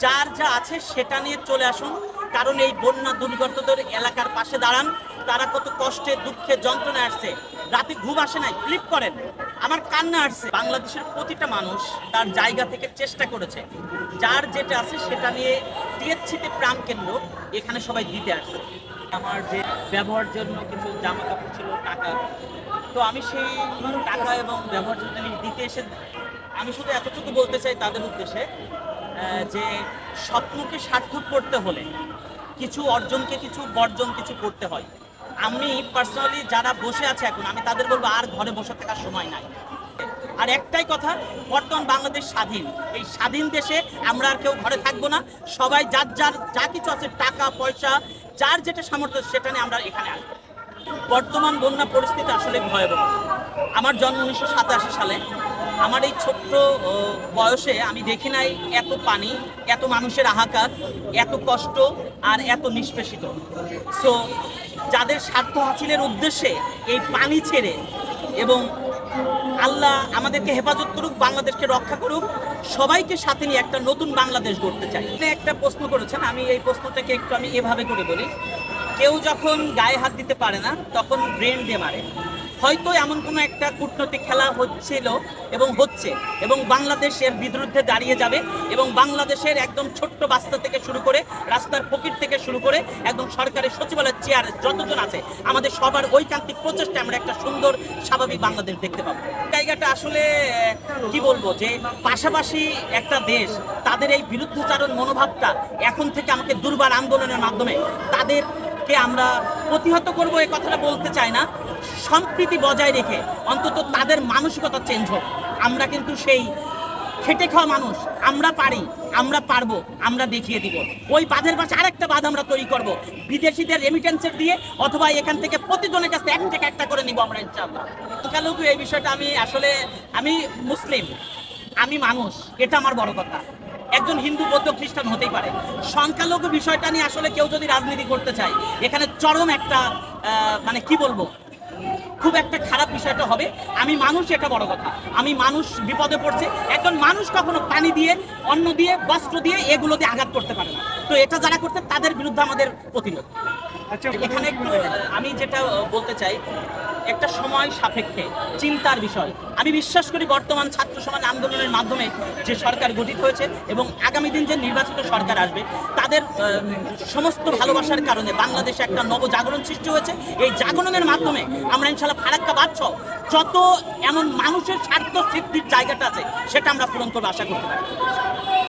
যার যা আছে সেটা নিয়ে চলে আসুন, কারণ এই বন্যা দুর্গতদের এলাকার পাশে দাঁড়ান। তারা কত কষ্টে দুঃখে যন্ত্রণা আসছে, রাতে ঘুম আসে নাই, ফ্লিপ করেন, আমার কান্না আসছে। বাংলাদেশের প্রতিটা মানুষ তার জায়গা থেকে চেষ্টা করেছে, যার যেটা আছে সেটা নিয়ে টিএসসিতে প্রাণ কেন্দ্র এখানে সবাই দিতে আসছে। আমার যে ব্যবহার জন্য কিছু জামা কাপড় ছিল, টাকা, তো আমি সেই টাকা এবং ব্যবহার জিনিস দিতে এসে আমি শুধু এতটুকু বলতে চাই তাদের উদ্দেশ্যে, যে স্বপ্নকে সার্থক করতে হলে কিছু অর্জনকে কিছু বর্জন কিছু করতে হয়। আমি পার্সোনালি যারা বসে আছে এখন, আমি তাদের বলবো আর ঘরে বসে থাকার সময় নাই। আর একটাই কথা, বর্তমান বাংলাদেশ স্বাধীন, এই স্বাধীন দেশে আমরা আর কেউ ঘরে থাকবো না। সবাই যার যার যা কিছু আছে, টাকা পয়সা, যার যেটা সামর্থ্য সেটা নিয়ে আমরা এখানে আসবো। বর্তমান বন্যা পরিস্থিতি আসলে ভয়াবহ। আমার জন্ম 1987 সালে। আমার এই ছোট্ট বয়সে আমি দেখি নাই এত পানি, এত মানুষের হাহাকার, এত কষ্ট আর এত নিষ্পেষিত। সো যাদের স্বার্থ হাসিলের উদ্দেশ্যে এই পানি ছেড়ে, এবং আল্লাহ আমাদেরকে হেফাজত করুক, বাংলাদেশকে রক্ষা করুক, সবাইকে সাথে নিয়ে একটা নতুন বাংলাদেশ গড়তে চাই। একটা প্রশ্ন করেছেন, আমি এই প্রশ্নটাকে একটু আমি এভাবে করে বলি। কেউ যখন গায়ে হাত দিতে পারে না তখন ব্রেন দিয়ে মারে। হয়তো এমন কোনো একটা কূটনৈতিক খেলা হচ্ছিল এবং হচ্ছে, এবং বাংলাদেশ এর বিরুদ্ধে দাঁড়িয়ে যাবে, এবং বাংলাদেশের একদম ছোট্ট বাচ্চা থেকে শুরু করে রাস্তার ফকির থেকে শুরু করে একদম সরকারি সচিবালয়ের চেয়ার যতজন আছে, আমাদের সবার ঐকান্তিক প্রচেষ্টা আমরা একটা সুন্দর স্বাভাবিক বাংলাদেশ দেখতে পাবো। জায়গাটা আসলে কি বলবো, যে পাশাপাশি একটা দেশ, তাদের এই বিরুদ্ধাচারণ মনোভাবটা এখন থেকে আমাকে দুর্বার আন্দোলনের মাধ্যমে তাদেরকে আমরা প্রতিহত করবো, এই কথাটা বলতে চাই না, সম্প্রীতি বজায় রেখে অন্তত তাদের মানসিকতা চেঞ্জ হোক। আমরা কিন্তু সেই খেটে খাওয়া মানুষ, আমরা পারি, আমরা পারবো, আমরা দেখিয়ে দিব। ওই বাঁধের পাশে আরেকটা বাঁধ আমরা তৈরি করব, বিদেশিদের রেমিটেন্সের দিয়ে, অথবা এখান থেকে প্রতিজনের কাছে এক থেকে একটা করে নিব আমরা ইনশাআল্লাহ। সংখ্যালঘু এই বিষয়টা আমি আসলে, আমি মুসলিম, আমি মানুষ, এটা আমার বড় কথা। একজন হিন্দু, বৌদ্ধ, খ্রিস্টান হতেই পারে। সংখ্যালঘু বিষয়টা নিয়ে আসলে কেউ যদি রাজনীতি করতে চায়, এখানে চরম একটা মানে কি বলবো, খুব একটা খারাপ বিষয়টা হবে। আমি মানুষ, এটা বড় কথা। আমি মানুষ বিপদে পড়ছে, একজন মানুষ কখনো পানি দিয়ে, অন্ন দিয়ে, বস্ত্র দিয়ে এগুলো দিয়ে আঘাত করতে পারে না। তো এটা যারা করছে তাদের বিরুদ্ধে আমাদের প্রতিরোধ। এখানে একটু আমি যেটা বলতে চাই, একটা সময় সাপেক্ষে চিন্তার বিষয়। আমি বিশ্বাস করি বর্তমান ছাত্র সমাজ আন্দোলনের মাধ্যমে যে সরকার গঠিত হয়েছে এবং আগামী দিন যে নির্বাচিত সরকার আসবে, তাদের সমস্ত ভালোবাসার কারণে বাংলাদেশে একটা নবজাগরণ সৃষ্টি হয়েছে। এই জাগরণের মাধ্যমে আমরা ইনশাআল্লাহ ফারাক্কা বাদছ যত এমন মানুষের স্বার্থ সিদ্ধির জায়গাটা আছে, সেটা আমরা পূরণ করবো আশা করতে পারি।